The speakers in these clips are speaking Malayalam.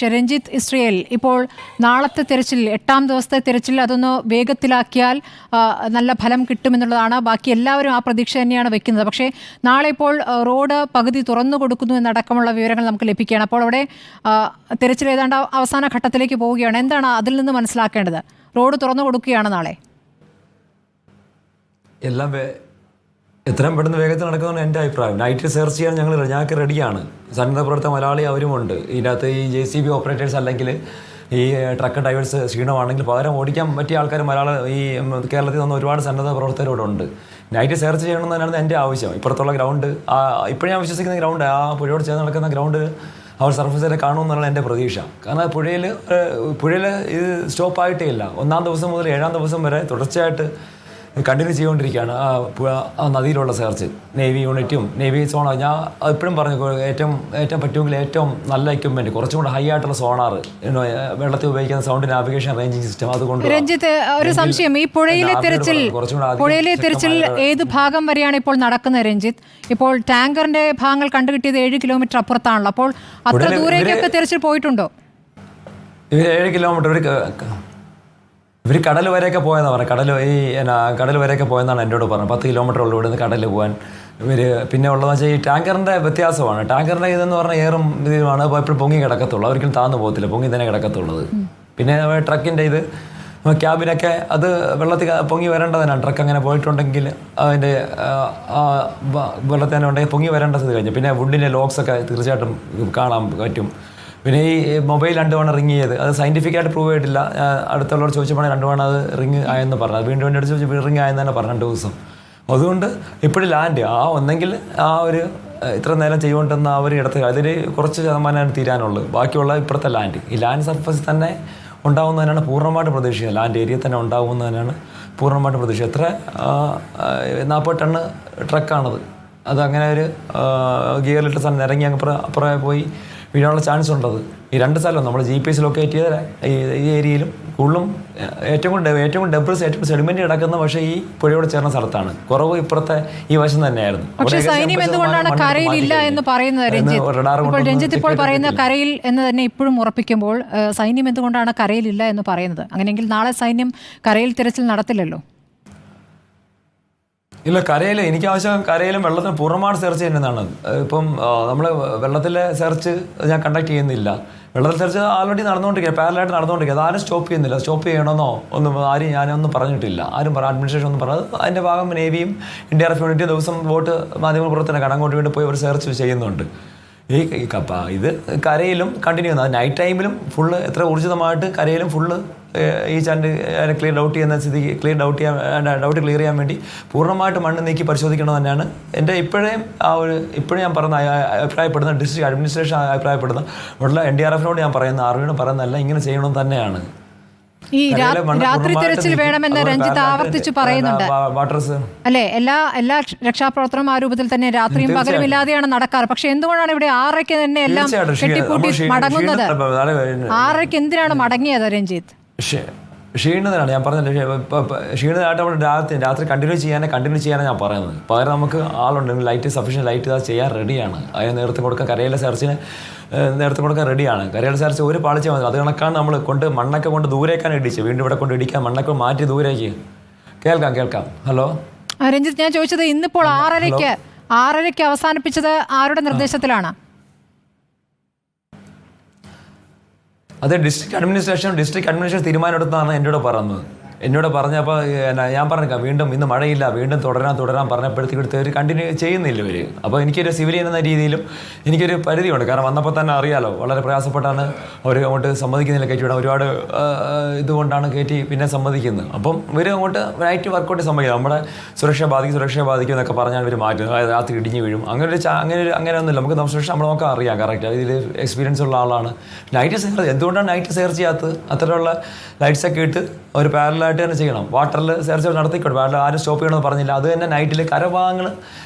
രഞ്ജിത്ത് ഇസ്രയേൽ ഇപ്പോൾ നാളത്തെ തിരച്ചിൽ 8ാം ദിവസത്തെ തിരച്ചിൽ അതൊന്ന് വേഗത്തിലാക്കിയാൽ നല്ല ഫലം കിട്ടുമെന്നുള്ളതാണ്. ബാക്കി എല്ലാവരും ആ പ്രതീക്ഷ തന്നെയാണ് വെക്കുന്നത്. പക്ഷേ നാളെ ഇപ്പോൾ റോഡ് പകുതി തുറന്നു കൊടുക്കുന്നു എന്നടക്കമുള്ള വിവരങ്ങൾ നമുക്ക് ലഭിക്കുകയാണ്. അപ്പോൾ അവിടെ തിരച്ചിൽ ഏതാണ്ട് അവസാന ഘട്ടത്തിലേക്ക് പോവുകയാണ്. എന്താണ് അതിൽ നിന്ന് മനസ്സിലാക്കേണ്ടത്? റോഡ് തുറന്നു കൊടുക്കുകയാണ് നാളെ? എല്ലാം എത്രയും പെട്ടെന്ന് വേഗത്തിൽ നടക്കുന്നതാണ് എൻ്റെ അഭിപ്രായം. നൈറ്റ് സെർച്ച് ചെയ്യാൻ ഞങ്ങൾക്ക് റെഡിയാണ്. സന്നദ്ധ പ്രവർത്തക മലയാളി അവരുമുണ്ട്. ഇതിനകത്ത് ഈ JCB ഓപ്പറേറ്റേഴ്സ് അല്ലെങ്കിൽ ഈ ട്രക്ക് ഡ്രൈവേഴ്സ് ക്ഷീണമാണെങ്കിൽ പകരം ഓടിക്കാൻ പറ്റിയ ആൾക്കാർ ഈ കേരളത്തിൽ നിന്ന് ഒരുപാട് സന്നദ്ധ പ്രവർത്തകരോട് ഉണ്ട്. നൈറ്റ് സെർച്ച് ചെയ്യണമെന്ന് തന്നെയാണ് എൻ്റെ ആവശ്യം. ഇപ്പുറത്തുള്ള ഗ്രൗണ്ട് ഇപ്പോഴും ഞാൻ വിശ്വസിക്കുന്ന ഗ്രൗണ്ട് ആ പുഴയോട് ചേർന്ന് നടക്കുന്ന ഗ്രൗണ്ട് അവർ സർഫസിൽ കാണുമെന്നുള്ള എൻ്റെ പ്രതീക്ഷ. കാരണം പുഴയിൽ ഇത് സ്റ്റോപ്പായിട്ടേ ഇല്ല. 1ാം ദിവസം മുതൽ 7ാം ദിവസം വരെ തുടർച്ചയായിട്ട് കണ്ടിന്യൂ ചെയ്തുകൊണ്ടിരിക്കുകയാണ് ആ നദിയിലുള്ള സെർച്ച്. നേവി യൂണിറ്റും നേവി സോണാർ ഞാൻ എപ്പോഴും പറഞ്ഞു ഏറ്റവും പറ്റുമെങ്കിൽ ഏറ്റവും നല്ല എക്യുപ്മെൻറ്റ് കുറച്ചും കൂടെ ഹൈ ആയിട്ടുള്ള സോണാർ വെള്ളത്തിൽ ഉപയോഗിക്കുന്ന സൗണ്ട് നാവിഗേഷൻ റേഞ്ചിങ് സിസ്റ്റം അതുകൊണ്ട്. രഞ്ജിത്ത്, ഒരു സംശയം, ഈ പുഴയിലെ തിരച്ചിൽ ഏത് ഭാഗം വരെയാണ് ഇപ്പോൾ നടക്കുന്നത് രഞ്ജിത്ത്? ഇപ്പോൾ ടാങ്കറിന്റെ ഭാഗങ്ങൾ കണ്ടുകിട്ടിയത് 7 കിലോമീറ്റർ അപ്പുറത്താണല്ലോ. അപ്പോൾ അത്ര ദൂരേക്കൊക്കെ തിരച്ചിൽ പോയിട്ടുണ്ടോ? 7 കിലോമീറ്റർ ഇവർ കടൽ വരെയൊക്കെ പോയെന്നാണ് പറഞ്ഞത്. കടൽ വരെയൊക്കെ പോയെന്നാണ് എന്നോട് പറഞ്ഞത്. 10 കിലോമീറ്റർ ഉള്ളൂ ഇവിടുന്ന് കടലിൽ പോകാൻ. പിന്നെ ഉള്ളതെന്ന് വെച്ചാൽ ഈ ടാങ്കറിൻ്റെ വ്യത്യാസമാണ്. ടാങ്കറിൻ്റെ ഇതെന്ന് പറഞ്ഞാൽ ഏറും ഇതുമാണ് എപ്പോഴും പൊങ്ങി കിടക്കത്തുള്ളൂ. ഒരിക്കലും താന്നു പോകത്തില്ല, പൊങ്ങി തന്നെ കിടക്കത്തുള്ളത്. പിന്നെ ട്രക്കിൻ്റെ ഇത് ക്യാബിനൊക്കെ അത് വെള്ളത്തിൽ പൊങ്ങി വരേണ്ടതിനാണ്. ട്രക്ക് അങ്ങനെ പോയിട്ടുണ്ടെങ്കിൽ അതിൻ്റെ വെള്ളത്തിൽ തന്നെ ഉണ്ടെങ്കിൽ പൊങ്ങി വരേണ്ടത് കഴിഞ്ഞു. പിന്നെ വുഡിൻ്റെ ലോക്സൊക്കെ തീർച്ചയായിട്ടും കാണാൻ പറ്റും. പിന്നെ ഈ മൊബൈൽ 2 തവണ റിങ് ചെയ്ത് അത് സയൻറ്റിഫിക്കായിട്ട് പ്രൂവ് ചെയ്തിട്ടില്ല. അടുത്തുള്ളവർ ചോദിച്ചപ്പോൾ 2 തവണ അത് റിങ് ആയെന്ന് പറഞ്ഞു. അത് വീണ്ടും അടുത്ത് ചോദിച്ചപ്പോൾ റിങ് ആയെന്ന് തന്നെ പറഞ്ഞു 2 ദിവസം. അതുകൊണ്ട് ഇപ്പോഴും ലാൻഡ് ഒന്നെങ്കിൽ ഇത്ര നേരം ചെയ്തുകൊണ്ടിരുന്ന ഇടത്ത് അതിൽ കുറച്ച് ശതമാനമാണ് തീരാനുള്ളത്. ബാക്കിയുള്ള ഇപ്പോഴത്തെ ലാൻഡ് ഈ ലാൻഡ് സർഫസിൽ തന്നെ ഉണ്ടാകുന്നതിനാണ് പൂർണ്ണമായിട്ട് പ്രതീക്ഷിക്കുന്നത്. ലാൻഡ് ഏരിയ തന്നെ ഉണ്ടാകുന്നതിനാണ് പൂർണ്ണമായിട്ട് പ്രതീക്ഷിക്കുന്നത്. എത്ര 40 ടണ്ണ് ട്രക്കാണത്. അത് അങ്ങനെ ഒരു ഗിയറിലിട്ട് സ്ഥലം ഇറങ്ങി അപ്പുറമേ പോയി വീഴാനുള്ള ചാൻസ് ഉണ്ടത്. ഈ 2 സ്ഥലവും നമ്മൾ GPS ലൊക്കേറ്റ് ചെയ്ത ഈ ഏരിയയിലും കൂടുതലും ഏറ്റവും ഡെബ്രിസ് ഏറ്റവും സെഡിമെന്റ് കിടക്കുന്ന പക്ഷേ ഈ പുഴയോട് ചേർന്ന സ്ഥലത്താണ്. കുറവ് ഇപ്പുറത്തെ ഈ വശം തന്നെയായിരുന്നു. പക്ഷേ സൈന്യം എന്തുകൊണ്ടാണ് കരയിലില്ല എന്ന് പറയുന്നത് രഞ്ജിത്ത്? ഇപ്പോൾ പറയുന്ന കരയിൽ എന്ന് തന്നെ ഇപ്പോഴും ഉറപ്പിക്കുമ്പോൾ സൈന്യം എന്തുകൊണ്ടാണ് കരയിലില്ല എന്ന് പറയുന്നത്? അങ്ങനെയെങ്കിൽ നാളെ സൈന്യം കരയിൽ തിരച്ചിൽ നടത്തില്ലല്ലോ. ഇല്ല, എനിക്ക് ആവശ്യം കരയിലും വെള്ളത്തിന് പൂർണ്ണമായിട്ട് സെർച്ച് ചെയ്യുന്നതാണ്. ഇപ്പം നമ്മൾ വെള്ളത്തിലെ സെർച്ച് ഞാൻ കണ്ടക്ട് ചെയ്യുന്നില്ല. വെള്ളത്തിൽ സെർച്ച് ആൾറെഡി നടന്നുകൊണ്ടിരിക്കുക, പാരലായിട്ട് നടന്നുകൊണ്ടിരിക്കുക. അതാരും സ്റ്റോപ്പ് ചെയ്യുന്നില്ല. സ്റ്റോപ്പ് ചെയ്യണമെന്നോ ഞാനൊന്നും പറഞ്ഞിട്ടില്ല. അഡ്മിനിസ്ട്രേഷൻ ഒന്നും പറഞ്ഞത്. അതിൻ്റെ ഭാഗം നേവിയും NDRF യൂണിറ്റ് ദിവസം ബോട്ട് മാധ്യമപ്രവർത്തനം അങ്ങോട്ട് വേണ്ടി പോയി അവർ സെർച്ച് ചെയ്യുന്നുണ്ട്. ഇത് കരയിലും കണ്ടിന്യൂ ചെയ്യുന്നത്. നൈറ്റ് ടൈമിലും ഫുള്ള് എത്ര ഊർജിതമായിട്ട് കരയിലും ഫുള്ള് ഈ ക്ലിയർ ഡൗട്ട് ചെയ്യുന്ന ഡൗട്ട് ക്ലിയർ ചെയ്യാൻ വേണ്ടി പൂർണ്ണമായിട്ട് മണ്ണ് നീക്കി പരിശോധിക്കണം തന്നെയാണ് എൻ്റെ ഇപ്പോഴും ഞാൻ പറഞ്ഞ അഭിപ്രായപ്പെടുന്ന ഡിസ്ട്രിക്ട് അഡ്മിനിസ്ട്രേഷൻ അഭിപ്രായപ്പെടുന്ന ഉള്ള NDRFനോട് ഞാൻ പറയുന്ന ആർമിയോട് പറയുന്നതല്ല, ഇങ്ങനെ ചെയ്യണമെന്ന് തന്നെയാണ്. ഈ രാത്രി തിരച്ചിൽ വേണമെന്ന് രഞ്ജിത്ത് ആവർത്തിച്ചു പറയുന്നുണ്ട് അല്ലെ? എല്ലാ രക്ഷാപ്രവർത്തനം ആ രൂപത്തിൽ തന്നെ രാത്രിയും പകലും ഇല്ലാതെയാണ് നടക്കാറ്. പക്ഷെ എന്തുകൊണ്ടാണ് ഇവിടെ 6:00 തന്നെ എല്ലാം കെട്ടിപ്പൂട്ടി മടങ്ങുന്നത്? 6:00 എന്തിനാണ് മടങ്ങിയത് രഞ്ജിത്ത്? ക്ഷീണിതനാണ് ഞാൻ പറഞ്ഞത്. ക്ഷീണിതമായിട്ട് നമ്മൾ രാത്രി കണ്ടിന്യൂ ചെയ്യാനാണ് ഞാൻ പറയുന്നത്. പകരം നമുക്ക് ആളുണ്ട്, സഫീഷ്യൻറ്റ് ലൈറ്റ് ചെയ്യാൻ റെഡിയാണ്. അതിന് നേതൃത്വം കൊടുക്കാൻ കരയിലെ സെർച്ചിന് നേതൃത്വം കൊടുക്കാൻ റെഡിയാണ്. കരയിലെ സെർച്ച് ഒരു പാളിച്ച മതി. അത് കണക്കാണ് നമ്മൾ മണ്ണൊക്കെ കൊണ്ട് ദൂരേക്കാണ് ഇടിച്ച്. വീണ്ടും ഇവിടെ കൊണ്ട് ഇടിക്കാൻ മണ്ണൊക്കെ മാറ്റി ദൂരേക്ക്. കേൾക്കാം. ഹലോ രഞ്ജിത്ത്, ഞാൻ ചോദിച്ചത് ഇന്നിപ്പോൾ 6:30 അവസാനിപ്പിച്ചത് ആരുടെ നിർദ്ദേശത്തിലാണ്? അത് ഡിസ്ട്രിക്ട് അഡ്മിനിസ്ട്രേഷൻ തീരുമാനം എടുത്താണ് എന്നോട് പറഞ്ഞപ്പോൾ ഞാൻ പറഞ്ഞേക്കാം വീണ്ടും ഇന്ന് മഴയില്ല, വീണ്ടും തുടരാൻ പറഞ്ഞപ്പോഴത്തേക്ക് ഒരു കണ്ടിന്യൂ ചെയ്യുന്നില്ല ഇവർ. അപ്പോൾ എനിക്കൊരു സിവിലിയൻ എന്ന രീതിയിലും എനിക്കൊരു പരിധിയുണ്ട്. കാരണം വന്നപ്പോൾ തന്നെ അറിയാലോ വളരെ പ്രയാസപ്പെട്ടാണ് അവർ അങ്ങോട്ട് സമ്മതിക്കുന്നില്ല കയറ്റി വിടാൻ. ഒരുപാട് ഇതുകൊണ്ടാണ് കയറ്റി പിന്നെ സമ്മതിക്കുന്നത്. അപ്പം ഇവർ അങ്ങോട്ട് നൈറ്റ് വർക്കൗട്ട് സമ്മതിക്കും. നമ്മുടെ സുരക്ഷ ബാധിക്കും എന്നൊക്കെ പറഞ്ഞാൽ ഇവർ മാറ്റുന്നത്. രാത്രി ഇടിഞ്ഞ് വീഴും. അങ്ങനെയൊന്നുമില്ല. നമുക്ക് അറിയാം കറക്റ്റ്. ഇതിൽ എക്സ്പീരിയൻസ് ഉള്ള ആളാണ്. എന്തുകൊണ്ടാണ് നൈറ്റ് സെർച്ച് ചെയ്യാത്തത്? അത്തരമുള്ള ലൈറ്റ്സൊക്കെ ഇട്ട് ഒരു പാരലായിട്ട് തന്നെ ചെയ്യണം. വാട്ടറിൽ സെർച്ച് നടത്തിക്കോട്ടെ, പാരൽ ആരും സ്റ്റോപ്പ് ചെയ്യണമെന്ന് പറഞ്ഞില്ല. അത് തന്നെ നൈറ്റിൽ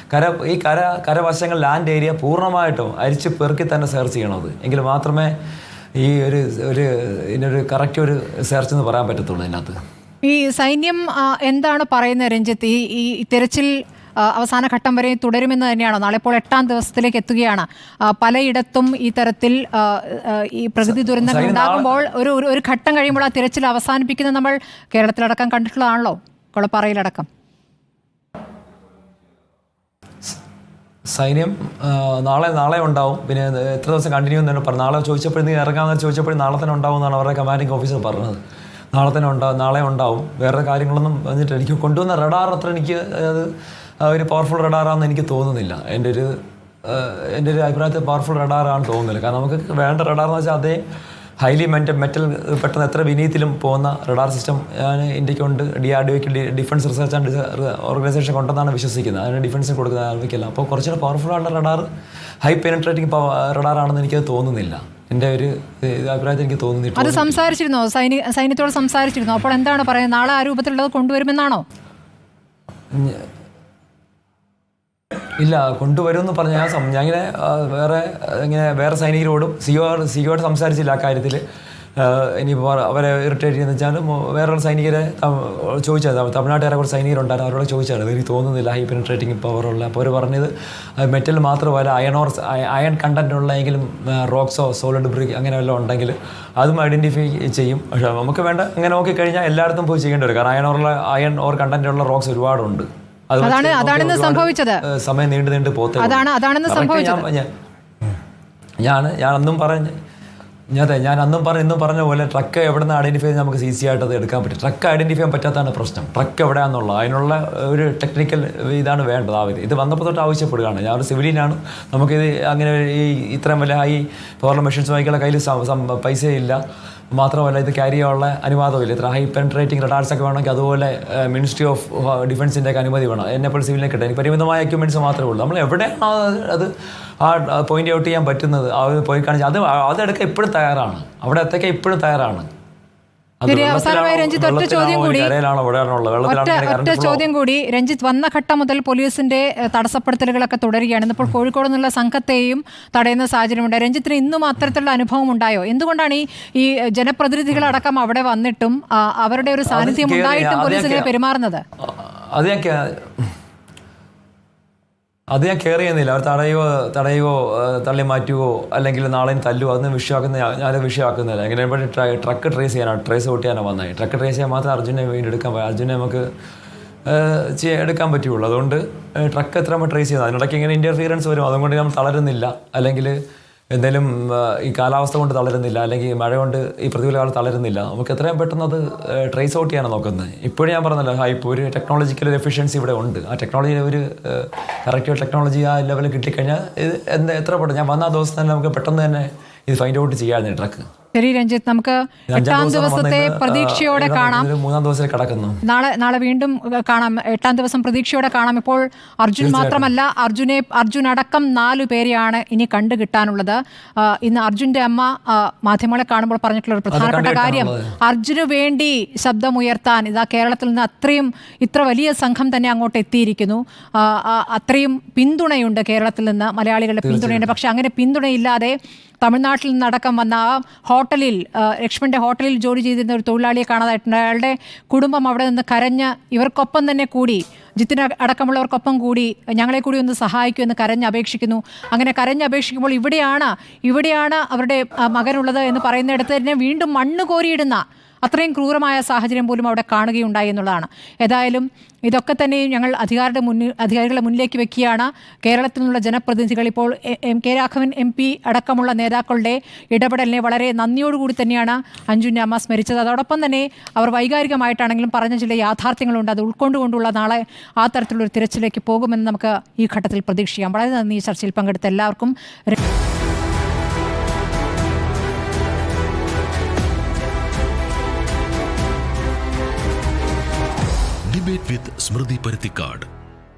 കരവശങ്ങൾ ലാൻഡ് ഏരിയ പൂർണ്ണമായിട്ടും അരിച്ച് പെറുക്കി തന്നെ സെർച്ച് ചെയ്യണത്. എങ്കിൽ മാത്രമേ ഈ ഇതിനൊരു കറക്റ്റ് ഒരു സെർച്ച് എന്ന് പറയാൻ പറ്റത്തുള്ളൂ. ഇതിനകത്ത് ഈ സൈന്യം എന്താണ് പറയുന്നത് രഞ്ജിത്ത്? ഈ തിരച്ചിൽ അവസാന ഘട്ടം വരെ തുടരുമെന്ന് തന്നെയാണോ? നാളെ ഇപ്പോൾ 8ാം ദിവസത്തിലേക്ക് എത്തുകയാണ്. പലയിടത്തും ഈ തരത്തിൽ ഈ പ്രകൃതി ദുരന്തങ്ങൾ ഉണ്ടാകുമ്പോൾ ഒരു ഘട്ടം കഴിയുമ്പോൾ ആ തിരച്ചിൽ അവസാനിപ്പിക്കുന്നത് നമ്മൾ കേരളത്തിലടക്കം കണ്ടിട്ടുള്ളതാണല്ലോ, കൊളപ്പാറയിലടക്കം. സൈന്യം നാളെ ഉണ്ടാവും. പിന്നെ എത്ര ദിവസം കണ്ടിന്യൂ എന്ന് തന്നെ പറഞ്ഞു. നാളെ ചോദിച്ചപ്പോഴത്തേക്ക് ഇറങ്ങാമെന്ന് ചോദിച്ചപ്പോഴും നാളെ തന്നെ ഉണ്ടാവും എന്നാണ് അവരുടെ കമാൻഡിംഗ് ഓഫീസർ പറഞ്ഞത്. നാളെ ഉണ്ടാവും. വേറെ കാര്യങ്ങളൊന്നും വന്നിട്ട് എനിക്ക് കൊണ്ടുവന്ന റഡാർ അത്ര എനിക്ക് അത് ഒരു പവർഫുൾ റഡാറാണെന്ന് എനിക്ക് തോന്നുന്നില്ല. എൻ്റെ ഒരു അഭിപ്രായത്തിൽ പവർഫുൾ റഡാറാണെന്ന് തോന്നുന്നില്ല. കാരണം നമുക്ക് വേണ്ട റഡാറെന്ന് വെച്ചാൽ അതേ ഹൈലി മെറ്റൽ പെട്ടെന്ന് എത്ര വിനീതിലും പോകുന്ന റഡാർ സിസ്റ്റം ഇന്ത്യക്കുണ്ട്. DRDOയ്ക്ക് ഡിഫൻസ് റിസർച്ച് ആൻഡ് ഓർഗനൈസേഷൻ കൊണ്ടെന്നാണ് വിശ്വസിക്കുന്നത്. അതിന് ഡിഫൻസിന് കൊടുക്കുന്ന ആരംഭിക്കില്ല. അപ്പോൾ കുറച്ചുകൂടെ പവർഫുൾ ആയിട്ടുള്ള റഡാർ, ഹൈ പെനിട്രേറ്റിംഗ് റഡാറാണെന്ന് എനിക്കത് തോന്നുന്നില്ല. എൻ്റെ ഒരു അഭിപ്രായത്തിൽ എനിക്ക് തോന്നുന്നില്ല. അത് സംസാരിച്ചിരുന്നോ? സൈന്യത്തോട് സംസാരിച്ചിരുന്നോ? അപ്പോൾ എന്താണ് പറയുന്നത്? നാളെ ആ രൂപത്തിലുള്ളത് കൊണ്ടുവരുമെന്നാണോ? ഇല്ല, കൊണ്ടുവരുമെന്ന് പറഞ്ഞ ഞാനിങ്ങനെ വേറെ സൈനികരോടും സിയോട് സംസാരിച്ചില്ല ആ കാര്യത്തിൽ. ഇനിയിപ്പോൾ അവരെ ഇറിറ്റേറ്റ് ചെയ്യുന്ന വെച്ചാലും വേറെ സൈനികരെ ചോദിച്ചത്, തമിഴ്നാട്ടുകാരെ കുറച്ച് സൈനികരുണ്ടായിരുന്നു, അവരോട് ചോദിച്ചാണ്. എനിക്ക് തോന്നുന്നില്ല ഹൈ പെനിട്രേറ്റിംഗ് പവറുള്ള. അപ്പോൾ അവർ പറഞ്ഞത് മെറ്റൽ മാത്രമല്ല അയൺ കണ്ടന്റ് ഉള്ളെങ്കിലും റോക്സോ സോളിഡ് ബ്രിക്ക് അങ്ങനെ വല്ലതും ഉണ്ടെങ്കിൽ അതും ഐഡൻറ്റിഫൈ ചെയ്യും. പക്ഷേ നമുക്ക് വേണ്ട അങ്ങനെ നോക്കിക്കഴിഞ്ഞാൽ എല്ലായിടത്തും പോയി ചെയ്യേണ്ടി വരും. കാരണം അയൺ ഓർ കണ്ടന്റ് ഉള്ള റോക്സ് ഒരുപാടുണ്ട്. അതാണെന്ന് സംഭവിച്ചത്. സമയം നീണ്ടു പോത്തെ. അതാണെന്ന് സംഭവിച്ചത്. ഞാൻ ഇന്നും പറഞ്ഞ പോലെ ട്രക്ക് എവിടെ നിന്ന് ഐഡന്റിഫൈ ചെയ്ത് നമുക്ക് ഈസി ആയിട്ട് അത് എടുക്കാൻ പറ്റും. ട്രക്ക് ഐഡന്റിഫൈ ചെയ്യാൻ പറ്റാത്തതാണ് പ്രശ്നം. ട്രക്ക് എവിടെയാണെന്നുള്ളത് അതിനുള്ള ഒരു ടെക്നിക്കൽ ഇതാണ് വേണ്ടത്. ഇത് വന്നപ്പോൾ തൊട്ട് ആവശ്യപ്പെടുകയാണ്. ഞാൻ ഒരു സിവിലിയനാണ്. നമുക്കിത് അങ്ങനെ ഇത്രയും വലിയ ഹൈ പവറുള്ള മെഷീൻസ് വാങ്ങിക്കാനുള്ള കയ്യിൽ പൈസയില്ല. മാത്രമല്ല ഇത് ക്യാരി ചെയ്യാനുള്ള അനുവാദമില്ല. ഇത്ര ഹൈ പെനിട്രേറ്റിംഗ് റഡാർസ് ഒക്കെ വേണമെങ്കിൽ അതുപോലെ മിനിസ്ട്രി ഓഫ് ഡിഫൻസിൻ്റെ ഒക്കെ അനുമതി വേണം. എന്നെപ്പോൾ സിവിലിനെ കിട്ടാൻ എനിക്ക് പരിമിതമായ എക്യുപ്മെൻറ്റ്സ് മാത്രമേ ഉള്ളൂ. നമ്മൾ എവിടെയാണോ അത് പോയിന്റ് ഔട്ട് ചെയ്യാൻ പറ്റുന്നത് പോയി കാണിച്ചാൽ അതെടുക്കാൻ ഇപ്പോഴും തയ്യാറാണ്. അവിടെ എത്തേക്കാൻ ഇപ്പോഴും തയ്യാറാണ്. അവസാനമായി രഞ്ജിത്ത് ഒറ്റ ചോദ്യം കൂടി. രഞ്ജിത്ത്, വന്ന ഘട്ടം മുതൽ പോലീസിന്റെ തടസ്സപ്പെടുത്തലുകളൊക്കെ തുടരുകയാണ്. ഇന്നിപ്പോൾ കോഴിക്കോട് നിന്നുള്ള സംഘത്തെയും തടയുന്ന സാഹചര്യമുണ്ട്. രഞ്ജിത്തിന് ഇന്നും അത്തരത്തിലുള്ള അനുഭവം ഉണ്ടായോ? എന്തുകൊണ്ടാണ് ഈ ജനപ്രതിനിധികളടക്കം അവിടെ വന്നിട്ടും അവരുടെ ഒരു സാന്നിധ്യം ഉണ്ടായിട്ടും പോലീസ് ഇങ്ങനെ പെരുമാറുന്നത്? അത് ഞാൻ കെയർ ചെയ്യുന്നില്ല. അവർ തടയുകയോ തള്ളി മാറ്റുകയോ അല്ലെങ്കിൽ നാളെ തല്ലുകയോ അതൊന്നും ഞാനത് വിഷയമാക്കുന്നില്ല. എങ്ങനെ ട്രക്ക് ട്രേസ് ഔട്ട് ചെയ്യാനാണ് വന്നത്. ട്രക്ക് ട്രേസ് ചെയ്യാൻ മാത്രമേ അർജുനെ വേണ്ടി അർജുനെ നമുക്ക് എടുക്കാൻ പറ്റുള്ളൂ. അതുകൊണ്ട് ട്രക്ക് എത്ര ട്രേസ് ചെയ്യുന്നത് അതിനിടയ്ക്ക് ഇങ്ങനെ ഇൻ്റർഫിയറൻസ് വരും. അതുകൊണ്ട് നമ്മൾ തളരുന്നില്ല. അല്ലെങ്കിൽ എന്തെങ്കിലും ഈ കാലാവസ്ഥ കൊണ്ട് തളരുന്നില്ല, അല്ലെങ്കിൽ മഴ കൊണ്ട് ഈ പ്രതികൂല കാലം തളരുന്നില്ല. നമുക്ക് എത്രയും പെട്ടെന്ന് അത് ട്രേസ് ഔട്ട് ചെയ്യാനാണ് നോക്കുന്നത്. ഇപ്പോഴും ഞാൻ പറഞ്ഞല്ലോ, ഇപ്പോൾ ഒരു ടെക്നോളജിക്കൽ എഫിഷ്യൻസി ഇവിടെ ഉണ്ട്. ആ ടെക്നോളജി ഒരു കറക്റ്റ് ടെക്നോളജി ആ ലെവലിൽ കിട്ടിക്കഴിഞ്ഞാൽ ഇത് എത്ര പെട്ടെന്ന് ഞാൻ വന്ന ദിവസം തന്നെ നമുക്ക് പെട്ടെന്ന് തന്നെ ഇത് ഫൈൻഡ് ഔട്ട് ചെയ്യാമായിരുന്നു ട്രക്ക്. ശരി രഞ്ജിത്ത്, നമുക്ക് 8ാം ദിവസത്തെ പ്രതീക്ഷയോടെ കാണാം. 3ാം ദിവസം കിടക്കുന്നു. നാളെ വീണ്ടും കാണാം. 8ാം ദിവസം പ്രതീക്ഷയോടെ കാണാം. ഇപ്പോൾ അർജുൻ മാത്രമല്ല, അർജുൻ അടക്കം 4 പേരെയാണ് ഇനി കണ്ടു കിട്ടാനുള്ളത്. ഇന്ന് അർജുന്റെ അമ്മ മാധ്യമങ്ങളെ കാണുമ്പോൾ പറഞ്ഞിട്ടുള്ള ഒരു പ്രധാനപ്പെട്ട കാര്യം, അർജുന് വേണ്ടി ശബ്ദമുയർത്താൻ ഇതാ കേരളത്തിൽ നിന്ന് ഇത്ര വലിയ സംഘം തന്നെ അങ്ങോട്ട് എത്തിയിരിക്കുന്നു. അത്രയും പിന്തുണയുണ്ട് കേരളത്തിൽ നിന്ന്, മലയാളികളുടെ പിന്തുണയുണ്ട്. പക്ഷെ അങ്ങനെ പിന്തുണയില്ലാതെ തമിഴ്നാട്ടിൽ നിന്നടക്കം വന്ന ആ ഹോട്ടലിൽ, ലക്ഷ്മണന്റെ ഹോട്ടലിൽ ജോലി ചെയ്തിരുന്ന ഒരു തൊഴിലാളിയെ കാണാതായിട്ടുണ്ട്. അയാളുടെ കുടുംബം അവിടെ നിന്ന് കരഞ്ഞ് ഇവർക്കൊപ്പം തന്നെ കൂടി, ജിത്തിന് അടക്കമുള്ളവർക്കൊപ്പം കൂടി ഞങ്ങളെ കൂടി ഒന്ന് സഹായിക്കൂ എന്ന് കരഞ്ഞപേക്ഷിക്കുന്നു. അങ്ങനെ കരഞ്ഞപേക്ഷിക്കുമ്പോൾ ഇവിടെയാണ് അവരുടെ മകനുള്ളത് എന്ന് പറയുന്നിടത്ത് തന്നെ വീണ്ടും മണ്ണ് കോരിയിടുന്ന അത്രയും ക്രൂരമായ സാഹചര്യം പോലും അവിടെ കാണുകയുണ്ടായി എന്നുള്ളതാണ്. ഏതായാലും ഇതൊക്കെ തന്നെ ഞങ്ങൾ അധികാരികളുടെ മുന്നിലേക്ക് വെക്കുകയാണ്. കേരളത്തിൽ നിന്നുള്ള ജനപ്രതിനിധികൾ ഇപ്പോൾ കെ രാഘവൻ MP അടക്കമുള്ള നേതാക്കളുടെ ഇടപെടലിനെ വളരെ നന്ദിയോടുകൂടി തന്നെയാണ് അഞ്ജുവിൻ്റെ അമ്മ സ്മരിച്ചത്. അതോടൊപ്പം തന്നെ അവർ വൈകാരികമായിട്ടാണെങ്കിലും പറഞ്ഞ ചില യാഥാർത്ഥ്യങ്ങളുണ്ട്. അത് ഉൾക്കൊണ്ടുകൊണ്ടുള്ള നാളെ ആ തരത്തിലുള്ളൊരു തിരച്ചിലേക്ക് പോകുമെന്ന് നമുക്ക് ഈ ഘട്ടത്തിൽ പ്രതീക്ഷിക്കാം. വളരെ നന്ദി ഈ ചർച്ചയിൽ പങ്കെടുത്ത എല്ലാവർക്കും. Debate with Smriti Parithikad.